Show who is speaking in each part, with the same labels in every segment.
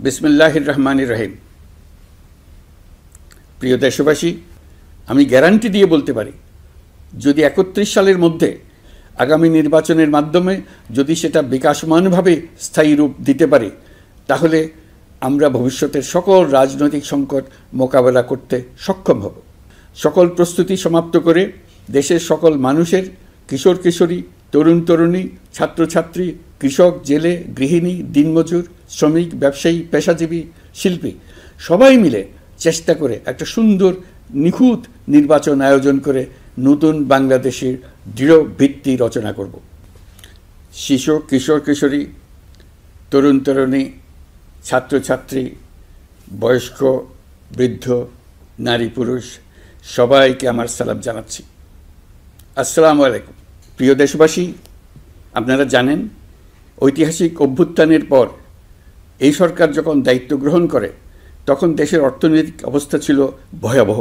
Speaker 1: বিসমিল্লাহির রহমানির রহিম। প্রিয় দেশবাসী, আমি গ্যারান্টি দিয়ে বলতে পারি, যদি 31 সালের মধ্যে আগামী নির্বাচনের মাধ্যমে যদি সেটা বিকাশমানভাবে স্থায়ী রূপ দিতে পারে, তাহলে আমরা ভবিষ্যতের সকল রাজনৈতিক সংকট মোকাবেলা করতে সক্ষম হব। সকল প্রস্তুতি সমাপ্ত করে দেশের সকল মানুষের, কিশোর কিশোরী, তরুণ তরুণী, ছাত্রছাত্রী, কৃষক, জেলে, গৃহিণী, দিনমজুর, শ্রমিক, ব্যবসায়ী, পেশাজীবী, শিল্পী সবাই মিলে চেষ্টা করে একটা সুন্দর নিখুঁত নির্বাচন আয়োজন করে নতুন বাংলাদেশের দৃঢ় ভিত্তি রচনা করব। শিশু, কিশোর কিশোরী, তরুণ তরুণী, ছাত্রছাত্রী, বয়স্ক, বৃদ্ধ, নারী পুরুষ সবাইকে আমার সালাম জানাচ্ছি। আসসালামু আলাইকুম। প্রিয় দেশবাসী, আপনারা জানেন, ঐতিহাসিক অভ্যুত্থানের পর এই সরকার যখন দায়িত্ব গ্রহণ করে তখন দেশের অর্থনৈতিক অবস্থা ছিল ভয়াবহ।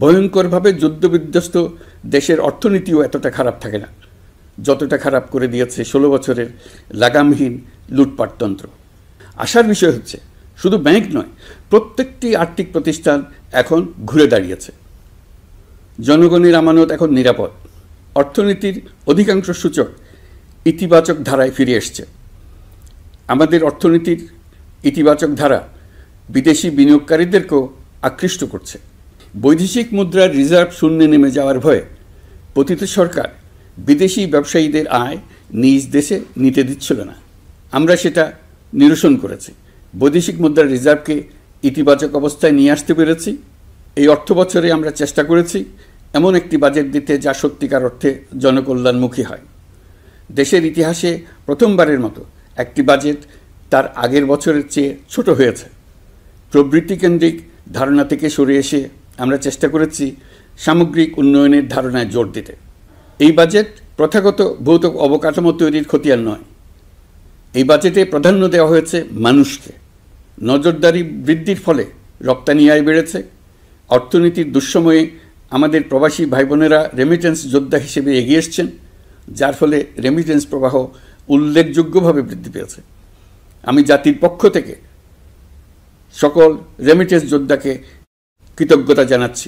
Speaker 1: ভয়ঙ্করভাবে যুদ্ধবিধ্বস্ত দেশের অর্থনীতিও এতটা খারাপ থাকে না যতটা খারাপ করে দিয়েছে 16 বছরের লাগামহীন লুটপাটতন্ত্র। আশার বিষয় হচ্ছে, শুধু ব্যাংক নয়, প্রত্যেকটি আর্থিক প্রতিষ্ঠান এখন ঘুরে দাঁড়িয়েছে। জনগণের আমানত এখন নিরাপদ। অর্থনীতির অধিকাংশ সূচক ইতিবাচক ধারায় ফিরে এসছে। আমাদের অর্থনীতির ইতিবাচক ধারা বিদেশি বিনিয়োগকারীদেরকেও আকৃষ্ট করছে। বৈদেশিক মুদ্রার রিজার্ভ শূন্যে নেমে যাওয়ার ভয়ে পতিত সরকার বিদেশি ব্যবসায়ীদের আয় নিজ দেশে নিতে দিচ্ছিল না। আমরা সেটা নিরসন করেছি। বৈদেশিক মুদ্রার রিজার্ভকে ইতিবাচক অবস্থায় নিয়ে আসতে পেরেছি। এই অর্থ বছরে আমরা চেষ্টা করেছি এমন একটি বাজেট দিতে যা সত্যিকার অর্থে জনকল্যাণমুখী হয়। দেশের ইতিহাসে প্রথমবারের মতো একটি বাজেট তার আগের বছরের চেয়ে ছোট হয়েছে। প্রবৃত্তিকেন্দ্রিক ধারণা থেকে সরে এসে আমরা চেষ্টা করেছি সামগ্রিক উন্নয়নের ধারণায় জোর দিতে। এই বাজেট প্রথাগত ভৌত অবকাঠামো তৈরির খতিয়ান নয়। এই বাজেটে প্রাধান্য দেওয়া হয়েছে মানুষকে। নজরদারি বৃদ্ধির ফলে রপ্তানি আয় বেড়েছে। অর্থনীতির দুঃসময়ে আমাদের প্রবাসী ভাই বোনেরা রেমিটেন্স যোদ্ধা হিসেবে এগিয়ে এসছেন, যার ফলে রেমিটেন্স প্রবাহ উল্লেখযোগ্যভাবে বৃদ্ধি পেয়েছে। আমি জাতির পক্ষ থেকে সকল রেমিটেন্স যোদ্ধাকে কৃতজ্ঞতা জানাচ্ছি।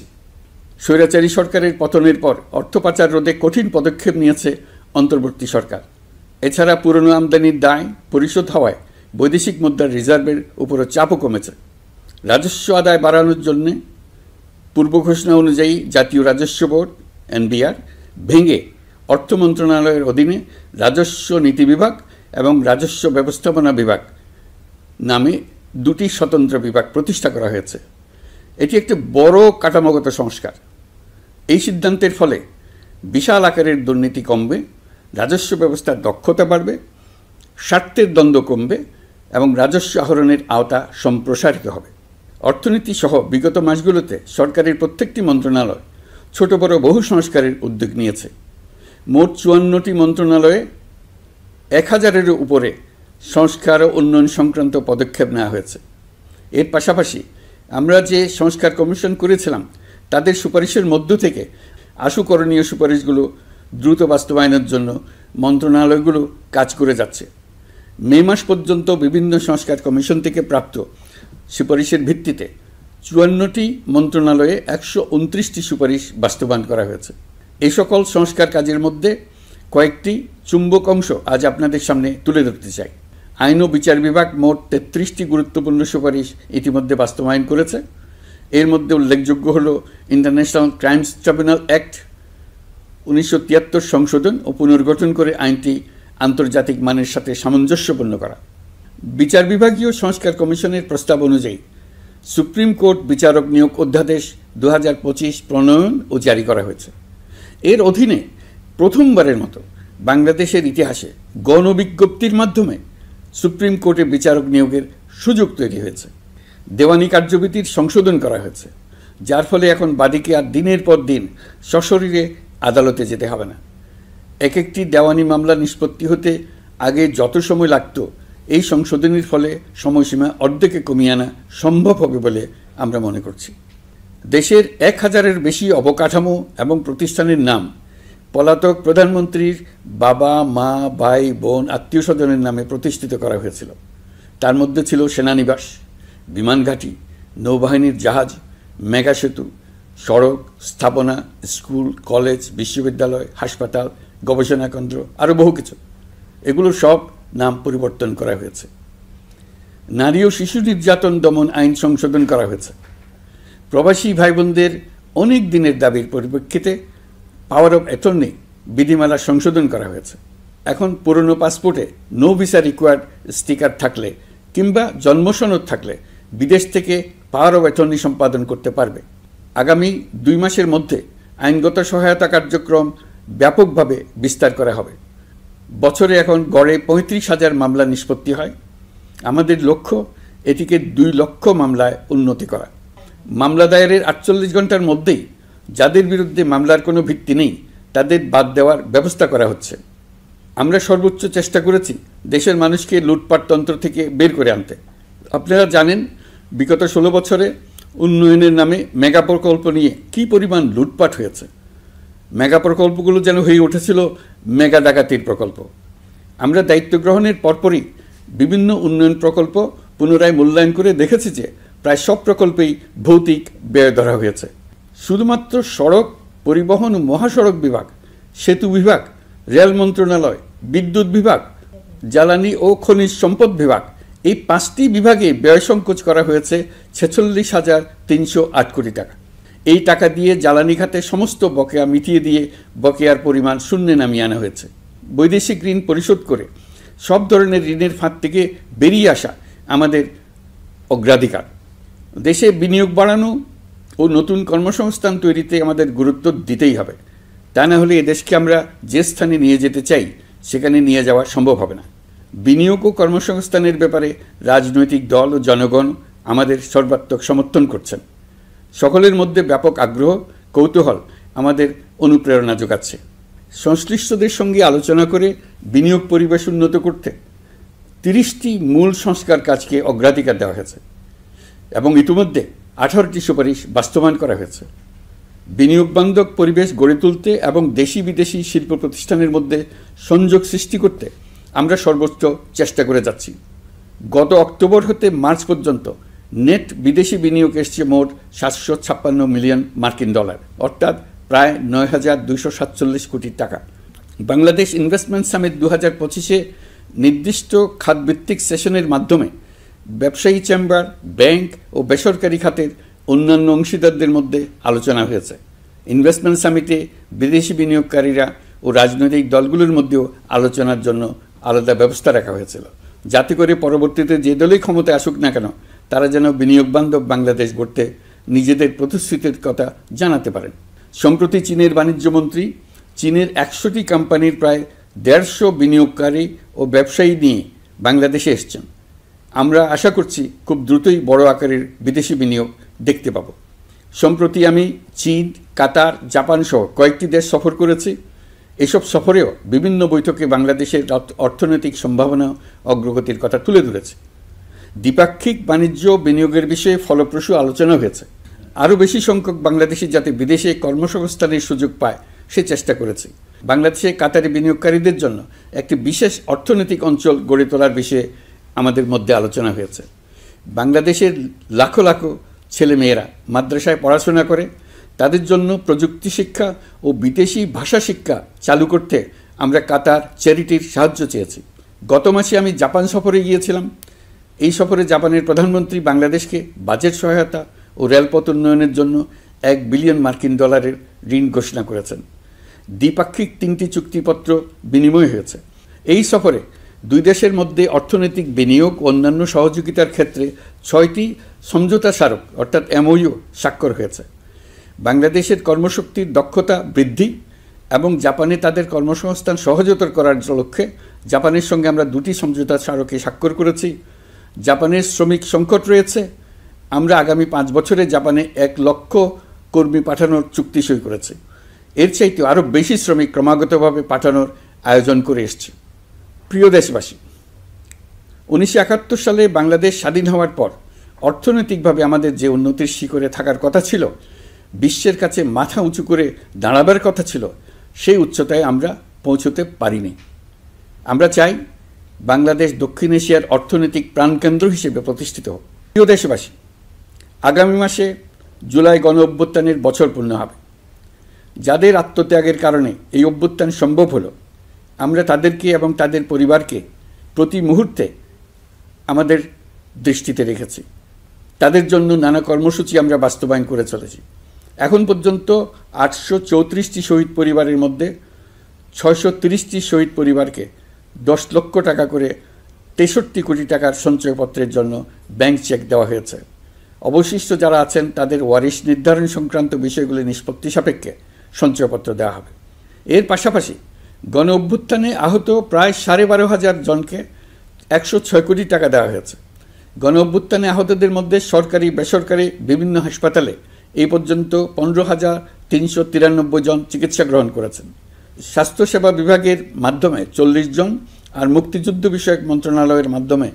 Speaker 1: স্বৈরাচারী সরকারের পতনের পর অর্থ পাচার রোধে কঠিন পদক্ষেপ নিয়েছে অন্তর্বর্তী সরকার। এছাড়া পুরনো আমদানির দায় পরিশোধ হওয়ায় বৈদেশিক মুদ্রার রিজার্ভের উপরও চাপও কমেছে। রাজস্ব আদায় বাড়ানোর জন্যে পূর্ব ঘোষণা অনুযায়ী জাতীয় রাজস্ব বোর্ড NBR ভেঙে অর্থ মন্ত্রণালয়ের অধীনে রাজস্ব নীতি বিভাগ এবং রাজস্ব ব্যবস্থাপনা বিভাগ নামে দুটি স্বতন্ত্র বিভাগ প্রতিষ্ঠা করা হয়েছে। এটি একটি বড় কাঠামোগত সংস্কার। এই সিদ্ধান্তের ফলে বিশাল আকারের দুর্নীতি কমবে, রাজস্ব ব্যবস্থার দক্ষতা বাড়বে, স্বার্থের দ্বন্দ্ব কমবে এবং রাজস্ব আহরণের আওতা সম্প্রসারিত হবে। অর্থনীতি সহ বিগত মাসগুলোতে সরকারের প্রত্যেকটি মন্ত্রণালয় ছোট বড় বহু সংস্কারের উদ্যোগ নিয়েছে। মোট 54টি মন্ত্রণালয়ে 1000-এরও উপরে সংস্কার ও উন্নয়ন সংক্রান্ত পদক্ষেপ নেওয়া হয়েছে। এর পাশাপাশি আমরা যে সংস্কার কমিশন করেছিলাম তাদের সুপারিশের মধ্য থেকে আশু করণীয় সুপারিশগুলো দ্রুত বাস্তবায়নের জন্য মন্ত্রণালয়গুলো কাজ করে যাচ্ছে। মে মাস পর্যন্ত বিভিন্ন সংস্কার কমিশন থেকে প্রাপ্ত সুপারিশের ভিত্তিতে 54টি মন্ত্রণালয়ে 129টি সুপারিশ বাস্তবায়ন করা হয়েছে। এই সকল সংস্কার কাজের মধ্যে কয়েকটি চুম্বক অংশ আজ আপনাদের সামনে তুলে ধরতে চাই। আইন ও বিচার বিভাগ মোট 33টি গুরুত্বপূর্ণ সুপারিশ ইতিমধ্যে বাস্তবায়ন করেছে। এর মধ্যে উল্লেখযোগ্য হল ইন্টারন্যাশনাল ক্রাইমস ট্রাইব্যুনাল অ্যাক্ট 1973 সংশোধন ও পুনর্গঠন করে আইনটি আন্তর্জাতিক মানের সাথে সামঞ্জস্যপূর্ণ করা। বিচার বিভাগীয় সংস্কার কমিশনের প্রস্তাব অনুযায়ী সুপ্রিম কোর্ট বিচারক নিয়োগ অধ্যাদেশ 2025 প্রণয়ন ও জারি করা হয়েছে। এর অধীনে প্রথমবারের মতো বাংলাদেশের ইতিহাসে গণবিজ্ঞপ্তির মাধ্যমে সুপ্রিম কোর্টে বিচারক নিয়োগের সুযোগ তৈরি হয়েছে। দেওয়ানি কার্যবিধির সংশোধন করা হয়েছে, যার ফলে এখন বাদীকে আর দিনের পর দিন সশরীরে আদালতে যেতে হবে না। এক একটি দেওয়ানি মামলা নিষ্পত্তি হতে আগে যত সময় লাগত, এই সংশোধনীর ফলে সময়সীমা অর্ধেকে কমিয়ে আনা সম্ভব হবে বলে আমরা মনে করছি। দেশের 1000-এর বেশি অবকাঠামো এবং প্রতিষ্ঠানের নাম পলাতক প্রধানমন্ত্রীর বাবা, মা, ভাই, বোন, আত্মীয় স্বজনের নামে প্রতিষ্ঠিত করা হয়েছিল। তার মধ্যে ছিল সেনানিবাস, বিমানঘাঁটি, নৌবাহিনীর জাহাজ, মেগা সেতু, সড়ক, স্থাপনা, স্কুল, কলেজ, বিশ্ববিদ্যালয়, হাসপাতাল, গবেষণা কেন্দ্র, আরও বহু কিছু। এগুলো সব নাম পরিবর্তন করা হয়েছে। নারী ও শিশু নির্যাতন দমন আইন সংশোধন করা হয়েছে। প্রবাসী ভাই বোনদের অনেক দিনের দাবির পরিপ্রেক্ষিতে পাওয়ার অফ অ্যাটর্নি বিধিমালা সংশোধন করা হয়েছে। এখন পুরনো পাসপোর্টে নো ভিসা রিকোয়ার্ড স্টিকার থাকলে কিংবা জন্মসনদ থাকলে বিদেশ থেকে পাওয়ার অফ অ্যাটর্নি সম্পাদন করতে পারবে। আগামী 2 মাসের মধ্যে আইনগত সহায়তা কার্যক্রম ব্যাপকভাবে বিস্তার করা হবে। বছরে এখন গড়ে 35,000 মামলা নিষ্পত্তি হয়। আমাদের লক্ষ্য এটিকে 2 লক্ষ মামলায় উন্নতি করা। মামলা দায়েরের 48 ঘন্টার মধ্যেই যাদের বিরুদ্ধে মামলার কোনো ভিত্তি নেই তাদের বাদ দেওয়ার ব্যবস্থা করা হচ্ছে। আমরা সর্বোচ্চ চেষ্টা করেছি দেশের মানুষকে লুটপাটতন্ত্র থেকে বের করে আনতে। আপনারা জানেন বিগত 16 বছরে উন্নয়নের নামে মেগা প্রকল্প নিয়ে কী পরিমাণ লুটপাট হয়েছে। মেগা প্রকল্পগুলো যেন হয়ে উঠেছিল মেগা ডাকাতির প্রকল্প। আমরা দায়িত্ব গ্রহণের পরপরই বিভিন্ন উন্নয়ন প্রকল্প পুনরায় মূল্যায়ন করে দেখেছি যে প্রায় সব প্রকল্পেই ভৌতিক ব্যয় ধরা হয়েছে। শুধুমাত্র সড়ক পরিবহন ও মহাসড়ক বিভাগ, সেতু বিভাগ, রেল মন্ত্রণালয়, বিদ্যুৎ বিভাগ, জ্বালানি ও খনিজ সম্পদ বিভাগ, এই 5টি বিভাগে ব্যয় সংকোচ করা হয়েছে 46,308 কোটি টাকা। এই টাকা দিয়ে জ্বালানি খাতে সমস্ত বকেয়া মিটিয়ে দিয়ে বকেয়ার পরিমাণ শূন্যে নামিয়ে আনা হয়েছে। বৈদেশিক ঋণ পরিশোধ করে সব ধরনের ঋণের ফাঁদ থেকে বেরিয়ে আসা আমাদের অগ্রাধিকার। দেশে বিনিয়োগ বাড়ানো ও নতুন কর্মসংস্থান তৈরিতে আমাদের গুরুত্ব দিতেই হবে। তা না হলে এ দেশকে আমরা যে স্থানে নিয়ে যেতে চাই সেখানে নিয়ে যাওয়া সম্ভব হবে না। বিনিয়োগ ও কর্মসংস্থানের ব্যাপারে রাজনৈতিক দল ও জনগণ আমাদের সর্বাত্মক সমর্থন করছেন। সকলের মধ্যে ব্যাপক আগ্রহ, কৌতূহল আমাদের অনুপ্রেরণা যোগাচ্ছে। সংশ্লিষ্টদের সঙ্গে আলোচনা করে বিনিয়োগ পরিবেশ উন্নত করতে 30টি মূল সংস্কার কাজকে অগ্রাধিকার দেওয়া হয়েছে এবং ইতিমধ্যে 18টি সুপারিশ বাস্তবায়ন করা হয়েছে। বিনিয়োগ বান্ধব পরিবেশ গড়ে তুলতে এবং দেশি বিদেশি শিল্প প্রতিষ্ঠানের মধ্যে সংযোগ সৃষ্টি করতে আমরা সর্বোচ্চ চেষ্টা করে যাচ্ছি। গত অক্টোবর হতে মার্চ পর্যন্ত নেট বিদেশি বিনিয়োগ এসছে মোট 756 মিলিয়ন মার্কিন ডলার, অর্থাৎ প্রায় 9,247 কোটি টাকা। বাংলাদেশ ইনভেস্টমেন্ট সামিট 2025-এ নির্দিষ্ট খাতভিত্তিক সেশনের মাধ্যমে ব্যবসায়ী চেম্বার, ব্যাংক ও বেসরকারি খাতের অন্যান্য অংশীদারদের মধ্যে আলোচনা হয়েছে। ইনভেস্টমেন্ট সামিটে বিদেশি বিনিয়োগকারীরা ও রাজনৈতিক দলগুলোর মধ্যেও আলোচনার জন্য আলাদা ব্যবস্থা রাখা হয়েছিল, যাতে করে পরবর্তীতে যে দলই ক্ষমতায় আসুক না কেন তারা যেন বিনিয়োগ বান্ধব বাংলাদেশ গড়তে নিজেদের প্রতিশ্রুতির কথা জানাতে পারেন। সম্প্রতি চীনের বাণিজ্যমন্ত্রী চীনের 100টি কোম্পানির প্রায় 150 বিনিয়োগকারী ও ব্যবসায়ী নিয়ে বাংলাদেশে এসছেন। আমরা আশা করছি খুব দ্রুতই বড় আকারের বিদেশি বিনিয়োগ দেখতে পাব। সম্প্রতি আমি চীন, কাতার, জাপান সহ কয়েকটি দেশ সফর করেছি। এসব সফরেও বিভিন্ন বৈঠকে বাংলাদেশের অর্থনৈতিক সম্ভাবনা অগ্রগতির কথা তুলে ধরেছি। দ্বিপাক্ষিক বাণিজ্য বিনিয়োগের বিষয়ে ফলপ্রসূ আলোচনা হয়েছে। আরও বেশি সংখ্যক বাংলাদেশি যাতে বিদেশে কর্মসংস্থানের সুযোগ পায় সে চেষ্টা করেছি। বাংলাদেশে কাতারি বিনিয়োগকারীদের জন্য একটি বিশেষ অর্থনৈতিক অঞ্চল গড়ে তোলার বিষয়ে আমাদের মধ্যে আলোচনা হয়েছে। বাংলাদেশের লাখো লাখো ছেলেমেয়েরা মাদ্রাসায় পড়াশোনা করে, তাদের জন্য প্রযুক্তি শিক্ষা ও বিদেশি ভাষা শিক্ষা চালু করতে আমরা কাতার চ্যারিটির সাহায্য চেয়েছি। গত মাসে আমি জাপান সফরে গিয়েছিলাম। এই সফরে জাপানের প্রধানমন্ত্রী বাংলাদেশকে বাজেট সহায়তা ও রেলপথ উন্নয়নের জন্য $1 বিলিয়ন মার্কিন ডলারের ঋণ ঘোষণা করেছেন। দ্বিপাক্ষিক 3টি চুক্তিপত্র বিনিময় হয়েছে। এই সফরে 2 দেশের মধ্যে অর্থনৈতিক বিনিয়োগ ও অন্যান্য সহযোগিতার ক্ষেত্রে 6টি সমঝোতা স্মারক অর্থাৎ MOU স্বাক্ষর হয়েছে। বাংলাদেশের কর্মশক্তির দক্ষতা বৃদ্ধি এবং জাপানে তাদের কর্মসংস্থান সহজতর করার লক্ষ্যে জাপানের সঙ্গে আমরা 2টি সমঝোতা স্মারকে স্বাক্ষর করেছি। জাপানের শ্রমিক সংকট রয়েছে। আমরা আগামী 5 বছরে জাপানে 1 লক্ষ কর্মী পাঠানোর চুক্তি সই করেছি। এর চাইতে আরও বেশি শ্রমিক ক্রমাগতভাবে পাঠানোর আয়োজন করে এসছে। প্রিয় দেশবাসী, 1971 সালে বাংলাদেশ স্বাধীন হওয়ার পর অর্থনৈতিকভাবে আমাদের যে উন্নতির শিখরে থাকার কথা ছিল, বিশ্বের কাছে মাথা উঁচু করে দাঁড়াবার কথা ছিল, সেই উচ্চতায় আমরা পৌঁছতে পারিনি। আমরা চাই বাংলাদেশ দক্ষিণ এশিয়ার অর্থনৈতিক প্রাণকেন্দ্র হিসেবে প্রতিষ্ঠিত হোক। প্রিয় দেশবাসী, আগামী মাসে জুলাই গণ অভ্যুত্থানের বছর পূর্ণ হবে। যাদের আত্মত্যাগের কারণে এই অভ্যুত্থান সম্ভব হলো, আমরা তাদেরকে এবং তাদের পরিবারকে প্রতি মুহূর্তে আমাদের দৃষ্টিতে রেখেছি। তাদের জন্য নানা কর্মসূচি আমরা বাস্তবায়ন করে চলেছি। এখন পর্যন্ত 834টি শহীদ পরিবারের মধ্যে 630টি শহীদ পরিবারকে 10 লক্ষ টাকা করে 63 কোটি টাকার সঞ্চয়পত্রের জন্য ব্যাংক চেক দেওয়া হয়েছে। অবশিষ্ট যারা আছেন তাদের ওয়ারিশ নির্ধারণ সংক্রান্ত বিষয়গুলি নিষ্পত্তি সাপেক্ষে সঞ্চয়পত্র দেওয়া হবে। এর পাশাপাশি গণ অভ্যুত্থানে আহত প্রায় 12,500 জনকে 106 কোটি টাকা দেওয়া হয়েছে। গণ অভ্যুত্থানে আহতদের মধ্যে সরকারি বেসরকারি বিভিন্ন হাসপাতালে এই পর্যন্ত 15,393 জন চিকিৎসা গ্রহণ করেছেন। স্বাস্থ্যসেবা বিভাগের মাধ্যমে 40 জন আর মুক্তিযুদ্ধ বিষয়ক মন্ত্রণালয়ের মাধ্যমে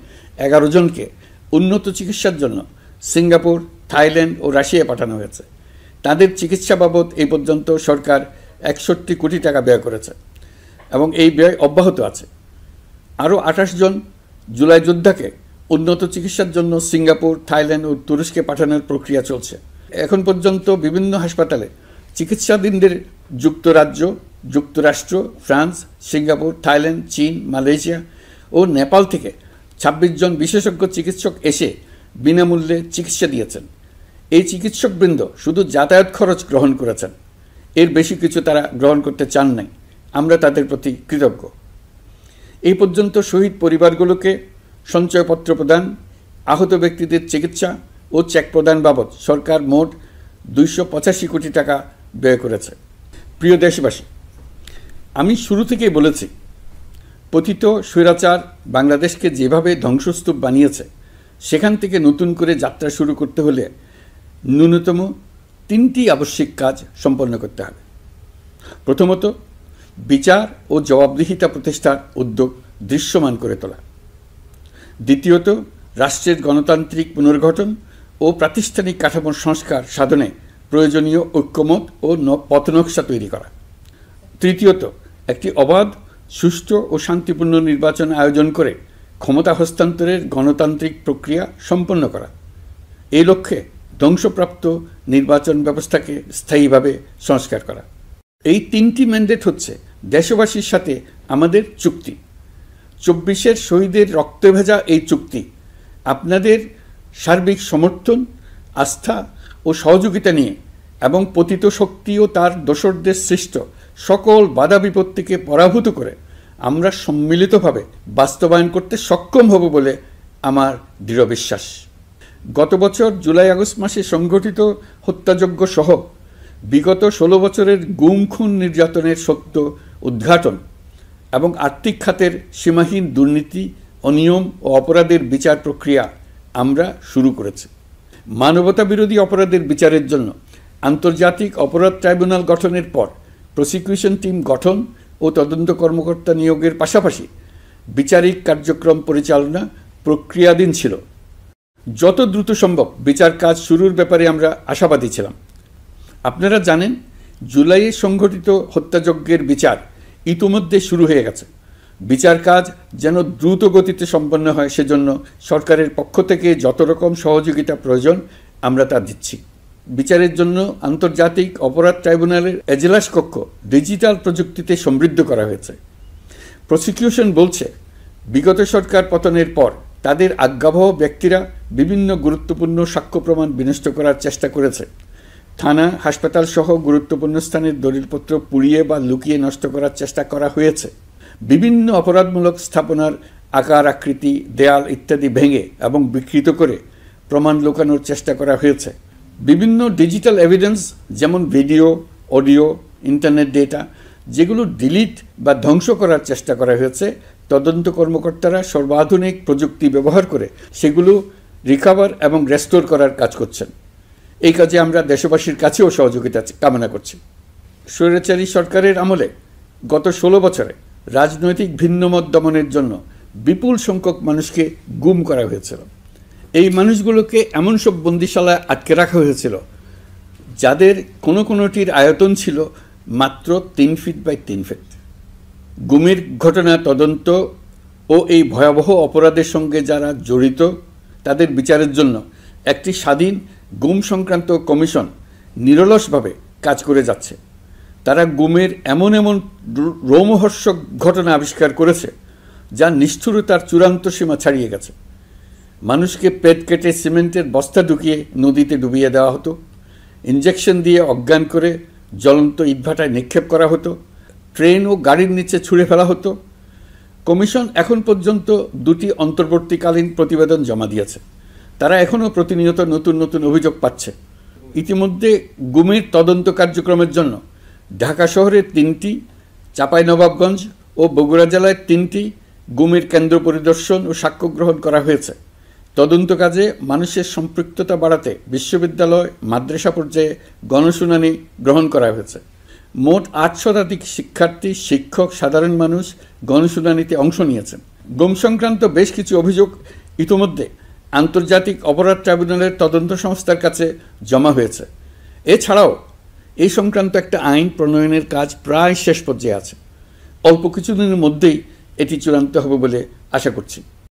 Speaker 1: 11 জনকে উন্নত চিকিৎসার জন্য সিঙ্গাপুর, থাইল্যান্ড ও রাশিয়া পাঠানো হয়েছে। তাদের চিকিৎসা বাবদ এই পর্যন্ত সরকার 61 কোটি টাকা ব্যয় করেছে এবং এই ব্যয় অব্যাহত আছে। আরও 28 জন জুলাই যোদ্ধাকে উন্নত চিকিৎসার জন্য সিঙ্গাপুর, থাইল্যান্ড ও তুরস্কে পাঠানোর প্রক্রিয়া চলছে। এখন পর্যন্ত বিভিন্ন হাসপাতালে চিকিৎসাধীনদের যুক্তরাজ্য, যুক্তরাষ্ট্র, ফ্রান্স, সিঙ্গাপুর, থাইল্যান্ড, চীন, মালয়েশিয়া ও নেপাল থেকে 26 জন বিশেষজ্ঞ চিকিৎসক এসে বিনামূল্যে চিকিৎসা দিয়েছেন। এই চিকিৎসকবৃন্দ শুধু যাতায়াত খরচ গ্রহণ করেছেন, এর বেশি কিছু তারা গ্রহণ করতে চান নাই। আমরা তাদের প্রতি কৃতজ্ঞ। এই পর্যন্ত শহীদ পরিবারগুলোকে সঞ্চয়পত্র প্রদান, আহত ব্যক্তিদের চিকিৎসা ও চেক প্রদান বাবদ সরকার মোট 285 কোটি টাকা ব্যয় করেছে। প্রিয় দেশবাসী, আমি শুরু থেকেই বলেছি, পতিত স্বৈরাচার বাংলাদেশকে যেভাবে ধ্বংসস্তূপ বানিয়েছে, সেখান থেকে নতুন করে যাত্রা শুরু করতে হলে ন্যূনতম 3টি আবশ্যিক কাজ সম্পন্ন করতে হবে। প্রথমত, বিচার ও জবাবদিহিতা প্রতিষ্ঠার উদ্যোগ দৃশ্যমান করে তোলা। দ্বিতীয়ত, রাষ্ট্রের গণতান্ত্রিক পুনর্গঠন ও প্রাতিষ্ঠানিক কাঠামোর সংস্কার সাধনে প্রয়োজনীয় ঐক্যমত ও পথনকশা তৈরি করা। তৃতীয়ত, একটি অবাধ, সুষ্ঠু ও শান্তিপূর্ণ নির্বাচন আয়োজন করে ক্ষমতা হস্তান্তরের গণতান্ত্রিক প্রক্রিয়া সম্পন্ন করা। এই লক্ষ্যে ধ্বংসপ্রাপ্ত নির্বাচন ব্যবস্থাকে স্থায়ীভাবে সংস্কার করা। এই 3টি ম্যান্ডেট হচ্ছে দেশবাসীর সাথে আমাদের চুক্তি। 24-এর শহীদের রক্তে ভেজা এই চুক্তি আপনাদের সার্বিক সমর্থন, আস্থা ও সহযোগিতা নিয়ে এবং পতিত শক্তি ও তার দোসরদের সৃষ্ট সকল বাধা বিপত্তিকে পরাভূত করে আমরা সম্মিলিতভাবে বাস্তবায়ন করতে সক্ষম হব বলে আমার দৃঢ় বিশ্বাস। গত বছর জুলাই-আগস্ট মাসে সংঘটিত হত্যাযজ্ঞ সহ বিগত 16 বছরের গুম খুন নির্যাতনের সত্য উদ্ঘাটন এবং আর্থিক খাতের সীমাহীন দুর্নীতি, অনিয়ম ও অপরাধের বিচার প্রক্রিয়া আমরা শুরু করেছি। মানবতা বিরোধী অপরাধের বিচারের জন্য আন্তর্জাতিক অপরাধ ট্রাইব্যুনাল গঠনের পর প্রসিকিউশন টিম গঠন ও তদন্ত কর্মকর্তা নিয়োগের পাশাপাশি বিচারিক কার্যক্রম পরিচালনা প্রক্রিয়াধীন ছিল। যত দ্রুত সম্ভব বিচার কাজ শুরুর ব্যাপারে আমরা আশাবাদী ছিলাম। আপনারা জানেন, জুলাইয়ে সংঘটিত হত্যাযজ্ঞের বিচার ইতিমধ্যে শুরু হয়ে গেছে। বিচার কাজ যেন দ্রুত গতিতে সম্পন্ন হয়, সেজন্য সরকারের পক্ষ থেকে যত রকম সহযোগিতা প্রয়োজন আমরা তা দিচ্ছি। বিচারের জন্য আন্তর্জাতিক অপরাধ ট্রাইব্যুনালের এজলাস কক্ষ ডিজিটাল প্রযুক্তিতে সমৃদ্ধ করা হয়েছে। প্রসিকিউশন বলছে, বিগত সরকার পতনের পর তাদের আজ্ঞাবহ ব্যক্তিরা বিভিন্ন গুরুত্বপূর্ণ সাক্ষ্য প্রমাণ বিনষ্ট করার চেষ্টা করেছে। থানা, হাসপাতাল সহ গুরুত্বপূর্ণ স্থানের দলিলপত্র পুড়িয়ে বা লুকিয়ে নষ্ট করার চেষ্টা করা হয়েছে। বিভিন্ন অপরাধমূলক স্থাপনার আকার, আকৃতি, দেয়াল ইত্যাদি ভেঙে এবং বিকৃত করে প্রমাণ লুকানোর চেষ্টা করা হয়েছে। বিভিন্ন ডিজিটাল এভিডেন্স যেমন ভিডিও, অডিও, ইন্টারনেট ডেটা, যেগুলো ডিলিট বা ধ্বংস করার চেষ্টা করা হয়েছে, তদন্ত কর্মকর্তারা সর্বাধুনিক প্রযুক্তি ব্যবহার করে সেগুলো রিকভার এবং রেস্টোর করার কাজ করছেন। এই কাজে আমরা দেশবাসীর কাছেও সহযোগিতা কামনা করছি। স্বৈরাচারী সরকারের আমলে গত 16 বছরে রাজনৈতিক ভিন্নমত দমনের জন্য বিপুল সংখ্যক মানুষকে গুম করা হয়েছিল। এই মানুষগুলোকে এমন সব বন্দিশালায় আটকে রাখা হয়েছিল যাদের কোনোটির আয়তন ছিল মাত্র 3 ফিট বাই 3 ফিট। গুমের ঘটনা তদন্ত ও এই ভয়াবহ অপরাধের সঙ্গে যারা জড়িত তাদের বিচারের জন্য একটি স্বাধীন গুম সংক্রান্ত কমিশন নিরলসভাবে কাজ করে যাচ্ছে। তারা গুমের এমন এমন রোমহর্ষক ঘটনা আবিষ্কার করেছে যা নিষ্ঠুরতার চূড়ান্ত সীমা ছাড়িয়ে গেছে। মানুষকে পেট কেটে সিমেন্টের বস্তা ঢুকিয়ে নদীতে ডুবিয়ে দেওয়া হতো, ইঞ্জেকশন দিয়ে অজ্ঞান করে জ্বলন্ত ইটভাটায় নিক্ষেপ করা হতো, ট্রেন ও গাড়ির নিচে ছুঁড়ে ফেলা হতো। কমিশন এখন পর্যন্ত 2টি অন্তর্বর্তীকালীন প্রতিবেদন জমা দিয়েছে। তারা এখনও প্রতিনিয়ত নতুন নতুন অভিযোগ পাচ্ছে। ইতিমধ্যে গুমের তদন্ত কার্যক্রমের জন্য ঢাকা শহরে 3টি, চাঁপাইনবাবগঞ্জ ও বগুড়া জেলায় 3টি গুমের কেন্দ্র পরিদর্শন ও সাক্ষ্য গ্রহণ করা হয়েছে। তদন্ত কাজে মানুষের সম্পৃক্ততা বাড়াতে বিশ্ববিদ্যালয়, মাদ্রাসা পর্যায়ে গণশুনানি গ্রহণ করা হয়েছে। মোট 8 শতাধিক শিক্ষার্থী, শিক্ষক, সাধারণ মানুষ গণশুনানিতে অংশ নিয়েছেন। গুম সংক্রান্ত বেশ কিছু অভিযোগ ইতোমধ্যে আন্তর্জাতিক অপরাধ ট্রাইব্যুনালের তদন্ত সংস্থার কাছে জমা হয়েছে। এছাড়াও এই সংক্রান্ত একটা আইন প্রণয়নের কাজ প্রায় শেষ পর্যায়ে আছে। অল্প কিছুদিনের মধ্যেই এটি চূড়ান্ত হবে বলে আশা করছি।